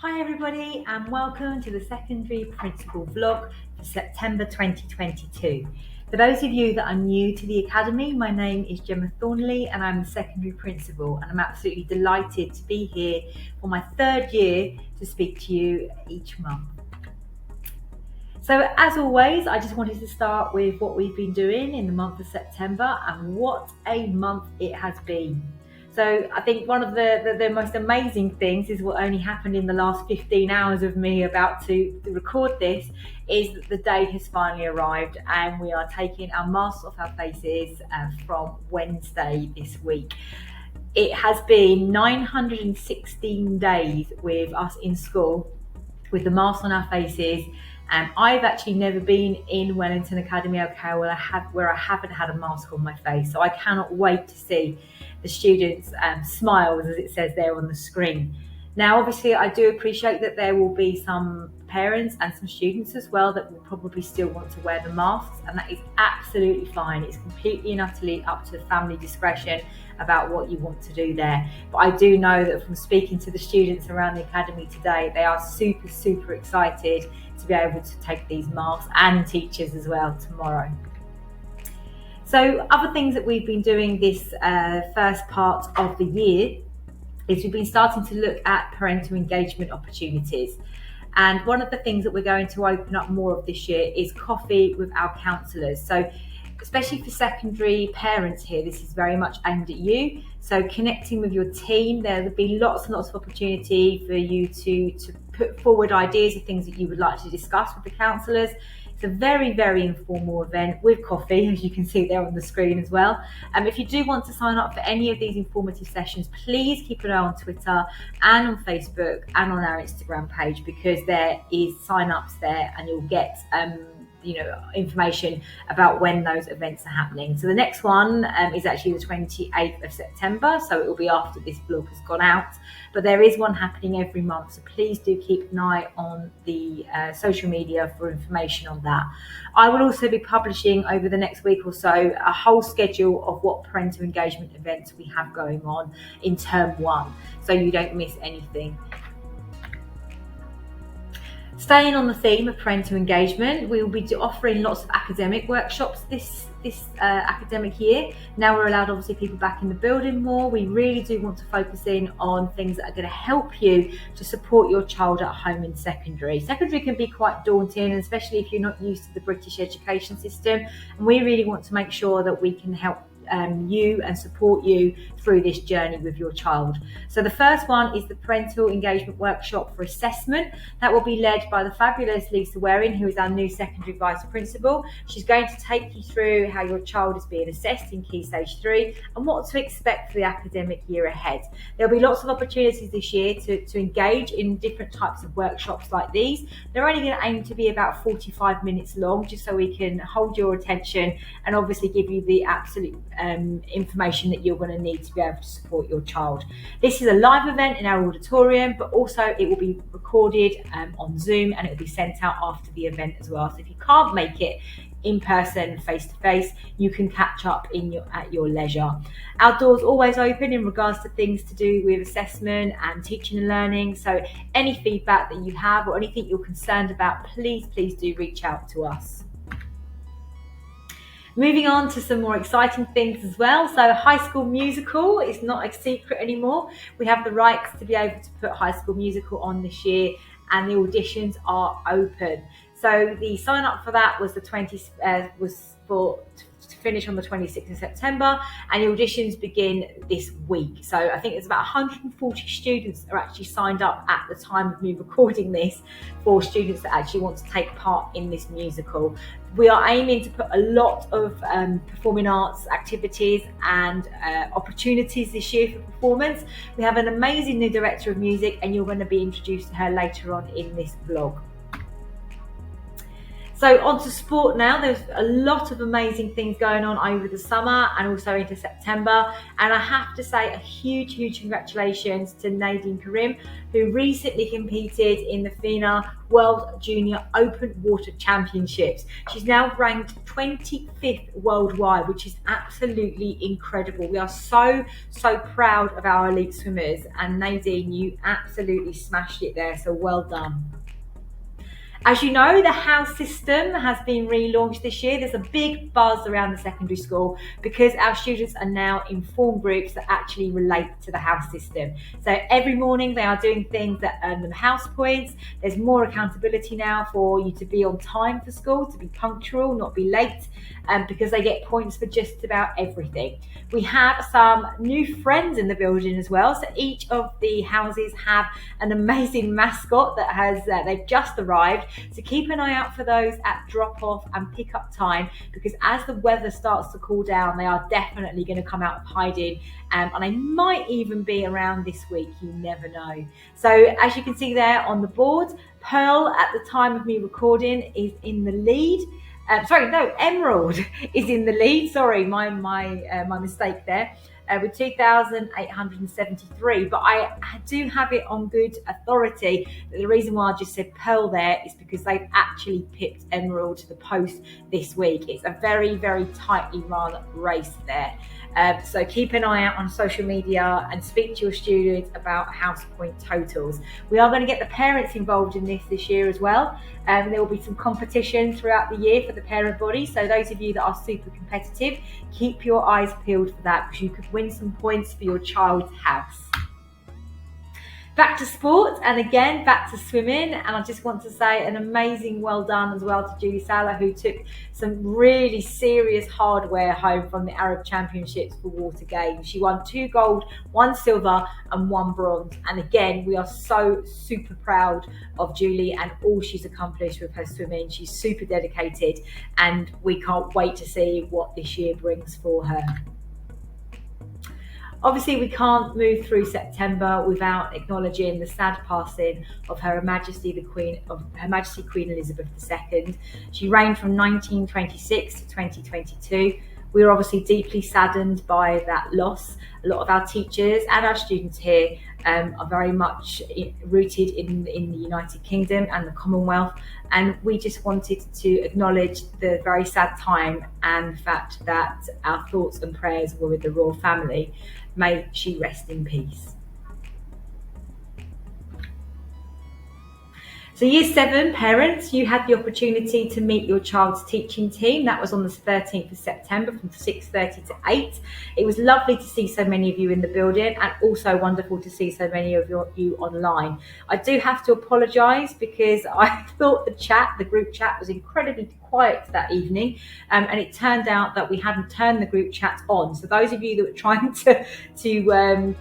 Hi everybody and welcome to the Secondary Principal vlog for September 2022. For those of you that are new to the Academy, my name is Gemma Thornley and I'm the Secondary Principal, and I'm absolutely delighted to be here for my third year to speak to you each month. So as always, I just wanted to start with what we've been doing in the month of September, and what a month it has been. So I think one of the most amazing things is what only happened in the last 15 hours of me about to record this, is that the day has finally arrived and we are taking our masks off our faces from Wednesday this week. It has been 916 days with us in school with the masks on our faces. I've actually never been in Wellington Academy OK where I haven't had a mask on my face. So I cannot wait to see the students' smiles, as it says there on the screen. Now, obviously, I do appreciate that there will be some parents and some students as well that will probably still want to wear the masks, and that is absolutely fine. It's completely and utterly up to the family discretion about what you want to do there. But I do know that from speaking to the students around the Academy today, they are super excited to be able to take these masks, and teachers as well, tomorrow. So other things that we've been doing this first part of the year is we've been starting to look at parental engagement opportunities. And one of the things that we're going to open up more of this year is coffee with our counsellors. So especially for secondary parents here, this is very much aimed at you. So connecting with your team, there'll be lots and lots of opportunity for you to put forward ideas of things that you would like to discuss with the counsellors. It's a very informal event with coffee, as you can see there on the screen as well. If you do want to sign up for any of these informative sessions, please keep an eye on Twitter and on Facebook and on our Instagram page, because there is sign-ups there and you'll get information about when those events are happening. So the next one is actually the 28th of September, so it will be after this vlog has gone out, but there is one happening every month, so please do keep an eye on the social media for information on that. I will also be publishing over the next week or so a whole schedule of what parental engagement events we have going on in term 1, so you don't miss anything. Staying on the theme of parental engagement, we will be offering lots of academic workshops this academic year. Now we're allowed, obviously, people back in the building more. We really do want to focus in on things that are going to help you to support your child at home in secondary. Secondary can be quite daunting, especially if you're not used to the British education system. And we really want to make sure that we can help you and support you through this journey with your child. So the first one is the parental engagement workshop for assessment. That will be led by the fabulous Lisa Waring, who is our new secondary vice principal. She's going to take you through how your child is being assessed in Key Stage 3 and what to expect for the academic year ahead. There'll be lots of opportunities this year to engage in different types of workshops like these. They're only going to aim to be about 45 minutes long, just so we can hold your attention and obviously give you the absolute information that you're going to need to be able to support your child. This is a live event in our auditorium, but also it will be recorded on Zoom, and it will be sent out after the event as well. So if you can't make it in person, face to face, you can catch up at your leisure. Our doors always open in regards to things to do with assessment and teaching and learning. So any feedback that you have or anything you're concerned about, please do reach out to us. Moving on to some more exciting things as well. So High School Musical is not a secret anymore. We have the rights to be able to put High School Musical on this year, and the auditions are open. So the sign up for that was to finish on the 26th of September, and the auditions begin this week. So I think there's about 140 students that are actually signed up at the time of me recording this, for students that actually want to take part in this musical. We are aiming to put a lot of performing arts activities and opportunities this year for performance. We have an amazing new director of music, and you're going to be introduced to her later on in this vlog. So on to sport now. There's a lot of amazing things going on over the summer and also into September. And I have to say a huge congratulations to Nadine Karim, who recently competed in the FINA World Junior Open Water Championships. She's now ranked 25th worldwide, which is absolutely incredible. We are so proud of our elite swimmers. And Nadine, you absolutely smashed it there. So well done. As you know, the house system has been relaunched this year. There's a big buzz around the secondary school because our students are now in form groups that actually relate to the house system. So every morning they are doing things that earn them house points. There's more accountability now for you to be on time for school, to be punctual, not be late, because they get points for just about everything. We have some new friends in the building as well. So each of the houses have an amazing mascot that has they've just arrived. So keep an eye out for those at drop off and pick up time, because as the weather starts to cool down, they are definitely going to come out of hiding, and they might even be around this week. You never know. So as you can see there on the board, Pearl at the time of me recording is in the lead. Emerald is in the lead. Sorry, my mistake there. With 2,873, but I do have it on good authority that the reason why I just said Pearl there is because they've actually picked Emerald to the post this week. It's a very tightly run race there. So keep an eye out on social media and speak to your students about house point totals. We are going to get the parents involved in this year as well. There will be some competition throughout the year for the parent body. So those of you that are super competitive, keep your eyes peeled for that, because you could win some points for your child's house. Back to sport, and again back to swimming, and I just want to say an amazing well done as well to Julie Salah, who took some really serious hardware home from the Arab Championships for water games. She won 2 gold, 1 silver and 1 bronze, and again we are so super proud of Julie and all she's accomplished with her swimming. She's super dedicated and we can't wait to see what this year brings for her. Obviously, we can't move through September without acknowledging the sad passing of Her Majesty Queen Elizabeth II. She reigned from 1926 to 2022. We are obviously deeply saddened by that loss. A lot of our teachers and our students here are very much rooted in the United Kingdom and the Commonwealth, and we just wanted to acknowledge the very sad time and the fact that our thoughts and prayers were with the royal family. May she rest in peace. So Year 7 parents, you had the opportunity to meet your child's teaching team. That was on the 13th of September from 6:30 to 8. It was lovely to see so many of you in the building, and also wonderful to see so many of you online. I do have to apologise because I thought the group chat was incredibly quiet that evening, and it turned out that we hadn't turned the group chat on. So those of you that were trying to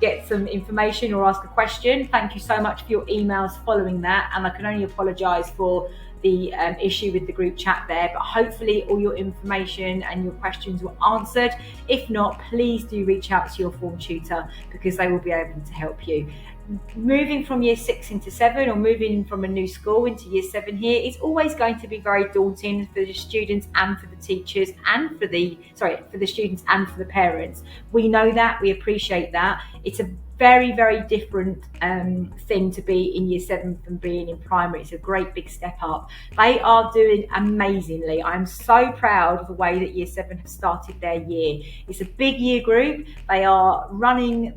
get some information or ask a question, thank you so much for your emails following that, and I can only apologise for the issue with the group chat there, but hopefully all your information and your questions were answered. If not, please do reach out to your form tutor because they will be able to help you. Moving from Year 6 into 7, or moving from a new school into Year 7 here, is always going to be very daunting for the students and for the teachers and for the students and for the parents. We know that, we appreciate that. It's a very different thing to be in Year 7 from being in primary. It's a great big step up. They are doing amazingly. I'm so proud of the way that Year 7 have started their year. It's a big year group. They are running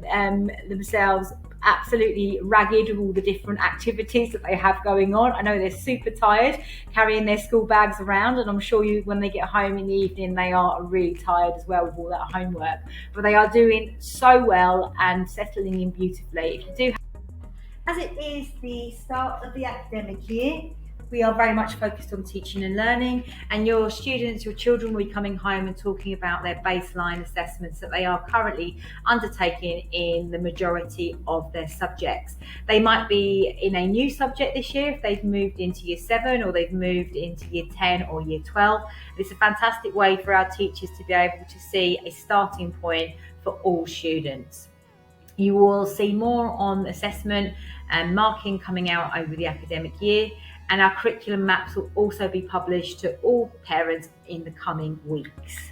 themselves absolutely ragged with all the different activities that they have going on. I know they're super tired carrying their school bags around, and I'm sure when they get home in the evening they are really tired as well with all that homework, but they are doing so well and settling in beautifully. If you do, as it is the start of the academic year, we are very much focused on teaching and learning, and your children will be coming home and talking about their baseline assessments that they are currently undertaking in the majority of their subjects. They might be in a new subject this year if they've moved into Year 7 or they've moved into Year 10 or Year 12. It's a fantastic way for our teachers to be able to see a starting point for all students. You will see more on assessment and marking coming out over the academic year. and our curriculum maps will also be published to all parents in the coming weeks.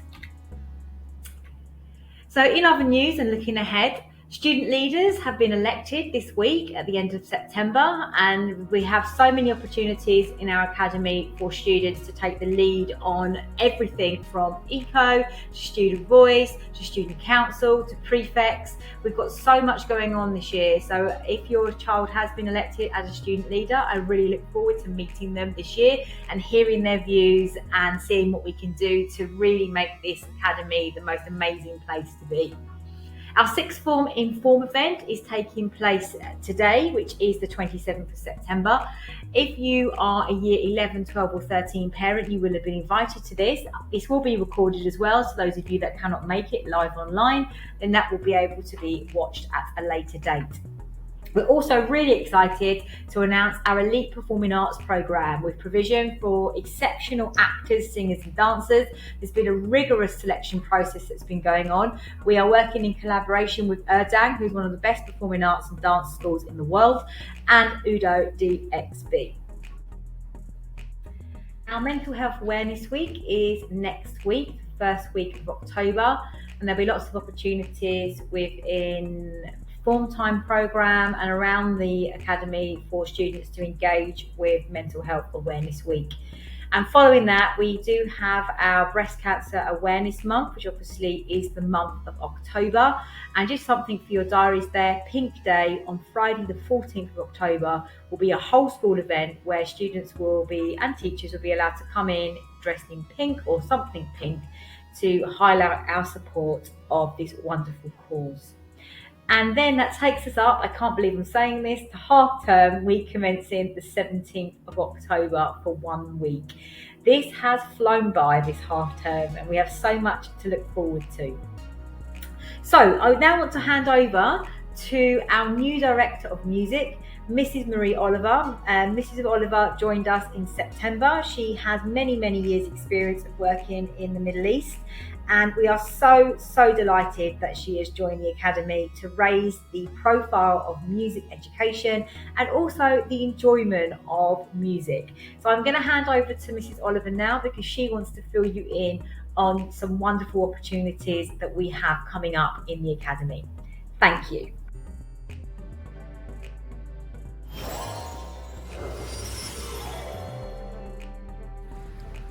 So in other news and looking ahead, student leaders have been elected this week at the end of September, and we have so many opportunities in our academy for students to take the lead on everything from ECO to student voice to student council to prefects. We've got so much going on this year, so if your child has been elected as a student leader, I really look forward to meeting them this year and hearing their views and seeing what we can do to really make this academy the most amazing place to be. Our sixth form Inform event is taking place today, which is the 27th of September. If you are a year 11, 12 or 13 parent, you will have been invited to this. This will be recorded as well, so those of you that cannot make it live online, then that will be able to be watched at a later date. We're also really excited to announce our Elite Performing Arts programme with provision for exceptional actors, singers and dancers. There's been a rigorous selection process that's been going on. We are working in collaboration with Erdang, who's one of the best performing arts and dance schools in the world, and Udo DXB. Our Mental Health Awareness Week is next week, first week of October, and there'll be lots of opportunities within form time programme and around the academy for students to engage with Mental Health Awareness Week. And following that, we do have our Breast Cancer Awareness Month, which obviously is the month of October. And just something for your diaries there, Pink Day on Friday the 14th of October will be a whole school event where students will be, and teachers will be allowed to come in dressed in pink or something pink to highlight our support of this wonderful cause. And then that takes us up, I can't believe I'm saying this, to half term week commencing the 17th of October for 1 week. This has flown by, this half term, and we have so much to look forward to. So I now want to hand over to our new Director of Music, Mrs. Marie Oliver. Mrs. Oliver joined us in September. She has many, many years experience of working in the Middle East, and we are so delighted that she has joined the Academy to raise the profile of music education and also the enjoyment of music. So I'm going to hand over to Mrs. Oliver now because she wants to fill you in on some wonderful opportunities that we have coming up in the Academy. Thank you.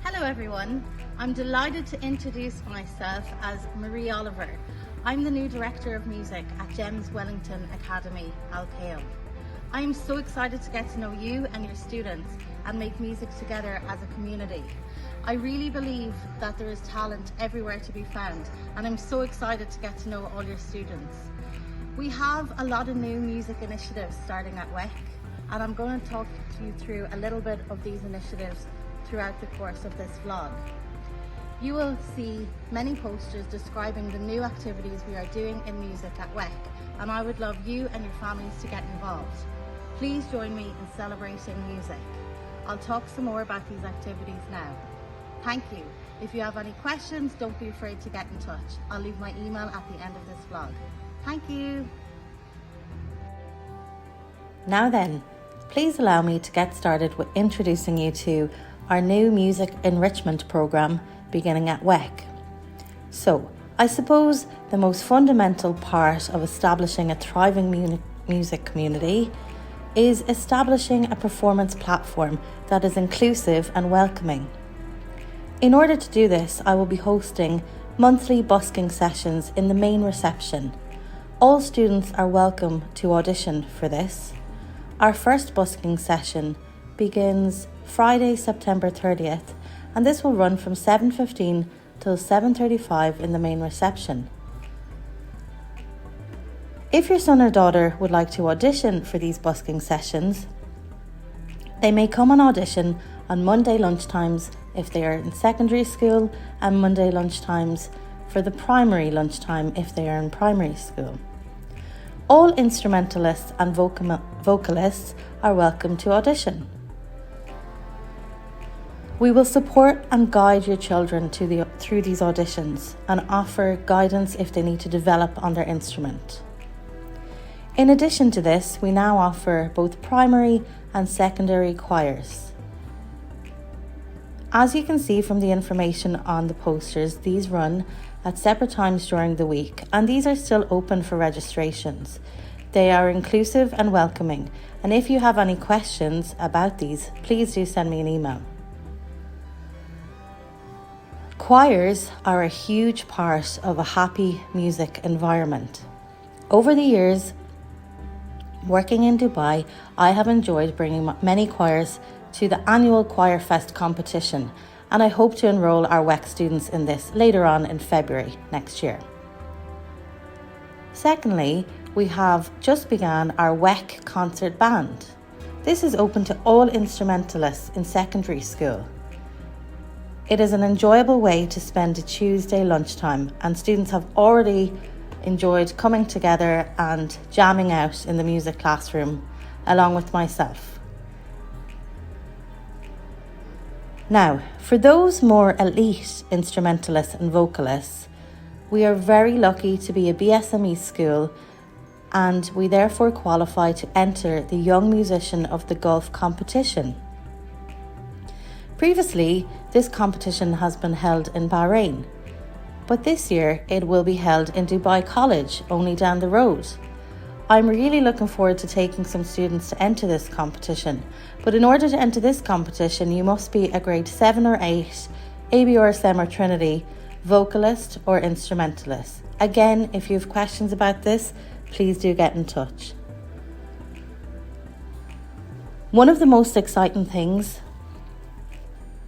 Hello everyone, I'm delighted to introduce myself as Marie Oliver. I'm the new Director of Music at GEMS Wellington Academy, Al Khail. I am so excited to get to know you and your students and make music together as a community. I really believe that there is talent everywhere to be found, and I'm so excited to get to know all your students. We have a lot of new music initiatives starting at WEC, and I'm going to talk to you through a little bit of these initiatives throughout the course of this vlog. You will see many posters describing the new activities we are doing in music at WEC, and I would love you and your families to get involved. Please join me in celebrating music. I'll talk some more about these activities now. Thank you. If you have any questions, don't be afraid to get in touch. I'll leave my email at the end of this vlog. Thank you. Now then, please allow me to get started with introducing you to our new music enrichment programme beginning at WEC. So, I suppose the most fundamental part of establishing a thriving music community is establishing a performance platform that is inclusive and welcoming. In order to do this, I will be hosting monthly busking sessions in the main reception. All students are welcome to audition for this. Our first busking session begins Friday, September 30th, and this will run from 7:15 till 7:35 in the main reception. If your son or daughter would like to audition for these busking sessions, they may come and audition on Monday lunchtimes if they are in secondary school, and Monday lunchtimes for the primary lunchtime if they are in primary school. All instrumentalists and vocalists are welcome to audition. We will support and guide your children through these auditions and offer guidance if they need to develop on their instrument. In addition to this, we now offer both primary and secondary choirs. As you can see from the information on the posters, these run at separate times during the week, and these are still open for registrations. They are inclusive and welcoming, and if you have any questions about these, please do send me an email. Choirs are a huge part of a happy music environment. Over the years, working in Dubai, I have enjoyed bringing many choirs to the annual Choir Fest competition, and I hope to enrol our WEC students in this later on in February next year. Secondly, we have just begun our WEC concert band. This is open to all instrumentalists in secondary school. It is an enjoyable way to spend a Tuesday lunchtime, and students have already enjoyed coming together and jamming out in the music classroom along with myself. Now, for those more elite instrumentalists and vocalists, we are very lucky to be a BSME school, and we therefore qualify to enter the Young Musician of the Gulf competition. Previously, this competition has been held in Bahrain, but this year it will be held in Dubai College, only down the road. I'm really looking forward to taking some students to enter this competition, but in order to enter this competition, you must be a grade 7 or 8, ABRSM or Trinity, vocalist or instrumentalist. Again, if you have questions about this, please do get in touch. One of the most exciting things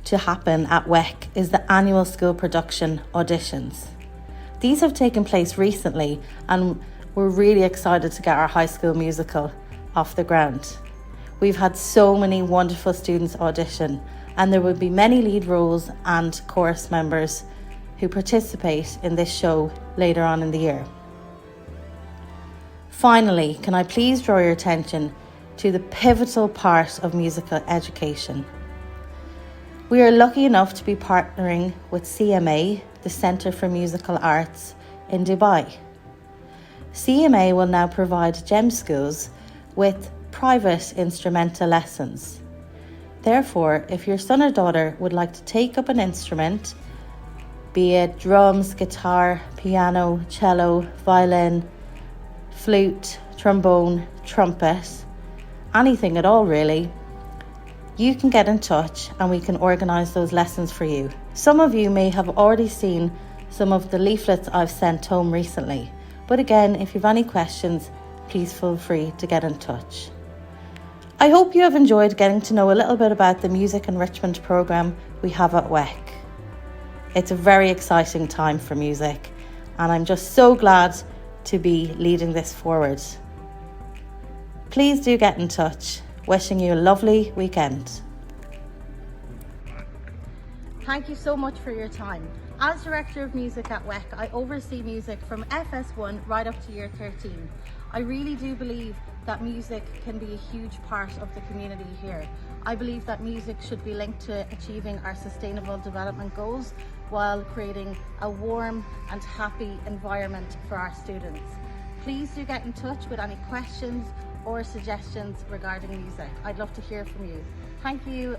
to happen at WEC is the annual school production auditions. These have taken place recently, and we're really excited to get our high school musical off the ground. We've had so many wonderful students audition, and there will be many lead roles and chorus members who participate in this show later on in the year. Finally, can I please draw your attention to the pivotal part of musical education? We are lucky enough to be partnering with CMA, the Centre for Musical Arts in Dubai. CMA will now provide GEM schools with private instrumental lessons. Therefore, if your son or daughter would like to take up an instrument, be it drums, guitar, piano, cello, violin, flute, trombone, trumpet, anything at all really, you can get in touch and we can organise those lessons for you. Some of you may have already seen some of the leaflets I've sent home recently. But again, if you have any questions, please feel free to get in touch. I hope you have enjoyed getting to know a little bit about the music enrichment programme we have at WEC. It's a very exciting time for music, and I'm just so glad to be leading this forward. Please do get in touch. Wishing you a lovely weekend. Thank you so much for your time. As Director of Music at WEC, I oversee music from FS1 right up to year 13. I really do believe that music can be a huge part of the community here. I believe that music should be linked to achieving our sustainable development goals while creating a warm and happy environment for our students. Please do get in touch with any questions or suggestions regarding music. I'd love to hear from you. Thank you.